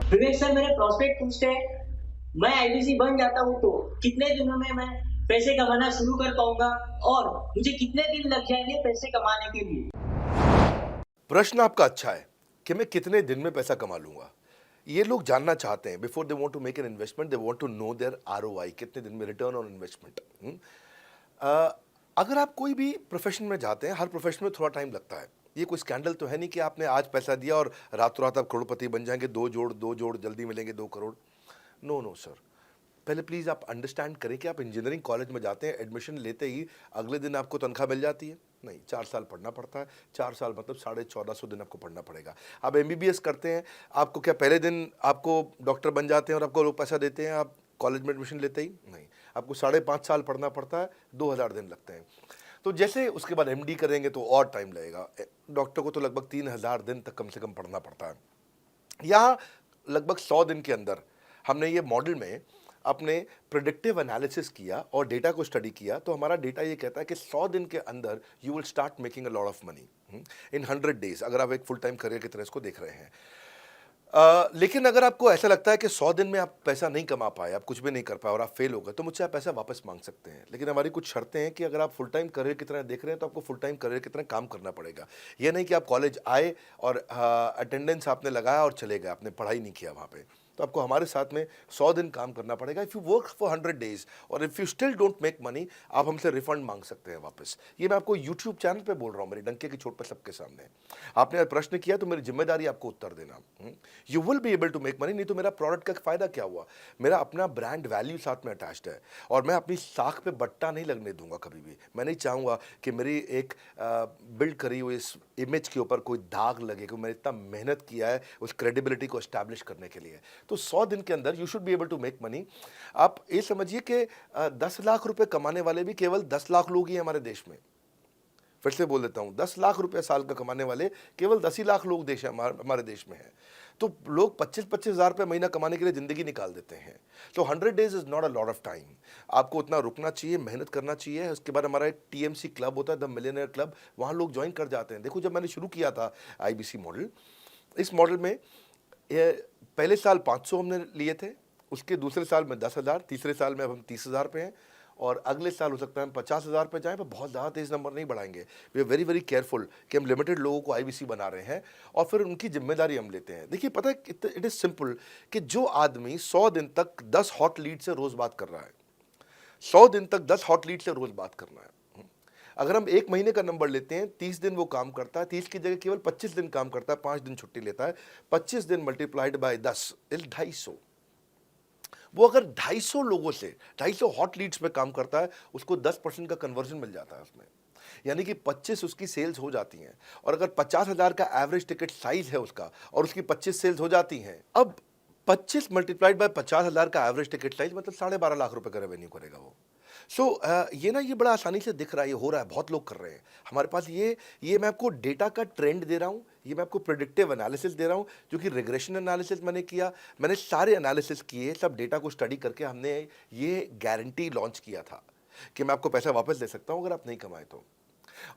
विवेक sir, मेरे prospect पूछते हैं, मैं आईबीसी बन जाता हूँ तो कितने दिनों में मैं पैसे कमाना शुरू कर पाऊंगा और मुझे कितने दिन लग जाएंगे पैसे कमाने के लिए? प्रश्न आपका अच्छा है कि मैं कितने दिन में पैसा कमा लूंगा। ये लोग जानना चाहते हैं। Before they want to make an investment they want to know their ROI, कितने दिन में रिटर्न ऑन इन्वेस्टमेंट। अगर आप कोई भी प्रोफेशन में जाते हैं, हर प्रोफेशन में थोड़ा टाइम लगता है। ये कोई स्कैंडल तो है नहीं कि आपने आज पैसा दिया और रातों रात आप करोड़पति बन जाएंगे। दो जोड़ जल्दी मिलेंगे 2 करोड़। नो नो सर, पहले प्लीज़ आप अंडरस्टैंड करें कि आप इंजीनियरिंग कॉलेज में जाते हैं, एडमिशन लेते ही अगले दिन आपको तनख्वाह मिल जाती है? नहीं, 4 साल पढ़ना पड़ता है। 4 साल मतलब 1450 दिन आपको पढ़ना पड़ेगा। आप एमबीबीएस करते हैं, आपको क्या पहले दिन आपको डॉक्टर बन जाते हैं और आपको लोग पैसा देते हैं आप कॉलेज में एडमिशन लेते ही? नहीं, आपको 5.5 साल पढ़ना पड़ता है, 2000 दिन लगते हैं। तो जैसे उसके बाद एमडी करेंगे तो और टाइम लगेगा। डॉक्टर को तो लगभग 3000 दिन तक कम से कम पढ़ना पड़ता है। यहाँ लगभग 100 दिन के अंदर हमने ये मॉडल में अपने प्रिडिक्टिव एनालिसिस किया और डेटा को स्टडी किया, तो हमारा डेटा ये कहता है कि 100 दिन के अंदर you will start making a lot of money in 100 days, अगर आप एक फुल टाइम करियर की तरह इसको देख रहे हैं। लेकिन अगर आपको ऐसा लगता है कि 100 दिन में आप पैसा नहीं कमा पाए, आप कुछ भी नहीं कर पाए और आप फेल हो गए, तो मुझसे आप पैसा वापस मांग सकते हैं। लेकिन हमारी कुछ शर्तें हैं कि अगर आप फुल टाइम करियर की तरह देख रहे हैं तो आपको फुल टाइम करियर की तरह काम करना पड़ेगा। यह नहीं कि आप कॉलेज आए और अटेंडेंस आपने लगाया और चले गए, आपने पढ़ाई नहीं किया वहाँ पे। तो आपको हमारे साथ में 100 दिन काम करना पड़ेगा। If you work for 100 days और if you still don't make money, आप हमसे रिफंड मांग सकते हैं वापस। ये मैं आपको यूट्यूब चैनल पे बोल रहा हूँ, मेरी डंके की चोट पर सबके सामने। आपने प्रश्न किया तो मेरी जिम्मेदारी आपको उत्तर देना। You will be able to make money, नहीं तो मेरा प्रोडक्ट का फायदा क्या हुआ? मेरा अपना ब्रांड वैल्यू साथ में अटैच्ड है और मैं अपनी साख पे बट्टा नहीं लगने दूंगा कभी भी। मैं नहीं चाहूँगा कि मेरी एक बिल्ड करी हुई इस इमेज के ऊपर कोई दाग लगे कि मैंने इतना मेहनत किया है उस क्रेडिबिलिटी को एस्टैब्लिश करने के लिए। तो 100 दिन के अंदर you should be able to make money. आप ये समझिए कि 10 लाख रुपए कमाने वाले भी केवल 10 लाख लोग ही हैं हमारे देश में। फिर से बोल देता हूँ, 10 लाख रुपए साल का कमाने वाले केवल 10 ही लाख लोग देश हमारे देश में हैं। तो लोग 25-25 हज़ार रुपये महीना कमाने के लिए ज़िंदगी निकाल देते हैं। तो 100 days is not a lot of time. आपको उतना रुकना चाहिए, मेहनत करना चाहिए। उसके बाद हमारा एक टीएमसी क्लब होता है, द मिलियनेयर क्लब, वहाँ लोग ज्वाइन कर जाते हैं। देखो, जब मैंने शुरू किया था आईबीसी मॉडल, इस मॉडल में पहले साल 500 हमने लिए थे, उसके दूसरे साल में 10,000, तीसरे साल में अब हम 30,000 पे हैं और अगले साल हो सकता है हम 50,000 पे जाएं, पर बहुत ज़्यादा तेज़ नंबर नहीं बढ़ाएंगे। We are very very careful कि हम लिमिटेड लोगों को आईबीसी बना रहे हैं और फिर उनकी जिम्मेदारी हम लेते हैं। देखिए, पता है, इट इज़ सिंपल कि जो आदमी 100 दिन तक 10 हॉट लीड से रोज़ बात कर रहा है, 100 दिन तक 10 हॉट लीड से रोज़ बात करना है। अगर हम एक महीने का नंबर लेते हैं, 30 दिन वो काम करता है, 30 की जगह केवल 25 दिन काम करता है, 5 दिन छुट्टी लेता है, 25 दिन मल्टीप्लाइड बाय 10 इज 250। वो अगर 250 लोगों से 250 हॉट लीड्स पे काम करता है, उसको 10% का कन्वर्जन मिल जाता है उसमें, यानी कि 25 उसकी सेल्स हो जाती हैं। और अगर 50,000 का एवरेज टिकट साइज है उसका और उसकी 25 सेल्स हो जाती हैं, अब 25 मल्टीप्लाइड बाय 50,000 का एवरेज टिकट साइज मतलब 12.5 लाख रुपए का रेवेन्यू करेगा वो। ये ना, ये बड़ा आसानी से दिख रहा है, ये हो रहा है, बहुत लोग कर रहे हैं हमारे पास। ये मैं आपको डेटा का ट्रेंड दे रहा हूँ, ये मैं आपको प्रिडिक्टिव एनालिसिस दे रहा हूँ, जो कि रिग्रेशन एनालिसिस मैंने किया। मैंने सारे एनालिसिस किए, सब डेटा को स्टडी करके हमने ये गारंटी लॉन्च किया था कि मैं आपको पैसा वापस दे सकता हूँ अगर आप नहीं कमाए तो।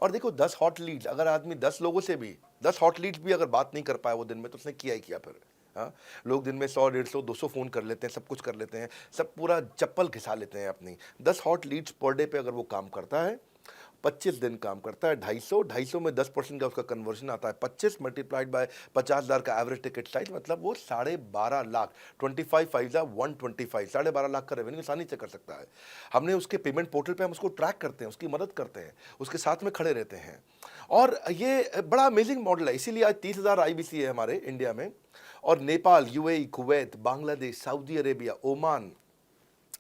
और देखो, 10 हॉट लीड्स, अगर आदमी 10 लोगों से भी 10 हॉट लीड्स भी अगर बात नहीं कर पाया वो दिन में, तो उसने किया ही किया फिर। हाँ, लोग दिन में 100, 150, 200 फ़ोन कर लेते हैं, सब कुछ कर लेते हैं, सब पूरा चप्पल घिसा लेते हैं अपनी। 10 हॉट लीड्स पर डे पे अगर वो काम करता है, 25 दिन काम करता है, 250 में 10% का उसका कन्वर्जन आता है, 25 मल्टीप्लाइड बाय 50,000 का एवरेज टिकट साइज, मतलब वो 12.5 लाख, 25 12.5 लाख का रेवेन्यू आसानी से कर सकता है। हमने उसके पेमेंट पोर्टल पे हम उसको ट्रैक करते हैं, उसकी मदद करते हैं, उसके साथ में खड़े रहते हैं। और ये बड़ा अमेजिंग मॉडल है, इसीलिए आज 30,000 आईबीसी है हमारे इंडिया में। और Nepal, UAE, Kuwait, Bangladesh, Saudi Arabia, Oman,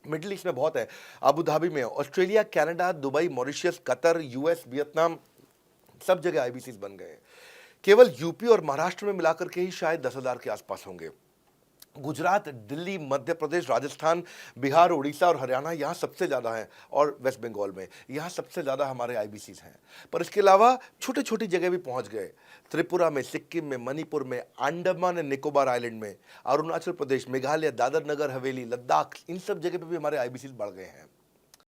middle east में बहुत है, अबू धाबी में, Australia, Canada, Dubai, Mauritius, Qatar, US, Vietnam, सब जगह आईबीसी बन गए हैं। केवल यूपी और महाराष्ट्र में मिलाकर के ही शायद 10,000 के आसपास होंगे। गुजरात, दिल्ली, मध्य प्रदेश, राजस्थान, बिहार, उड़ीसा और हरियाणा, यहाँ सबसे ज़्यादा हैं। और वेस्ट बंगाल में, यहाँ सबसे ज़्यादा हमारे आईबीसीज हैं। पर इसके अलावा छोटी छोटी जगह भी पहुँच गए, त्रिपुरा में, सिक्किम में, मणिपुर में, अंडमान एंड निकोबार आइलैंड में, अरुणाचल प्रदेश, मेघालय, दादर नगर हवेली, लद्दाख, इन सब जगह पे भी हमारे आईबीसीज बढ़ गए हैं।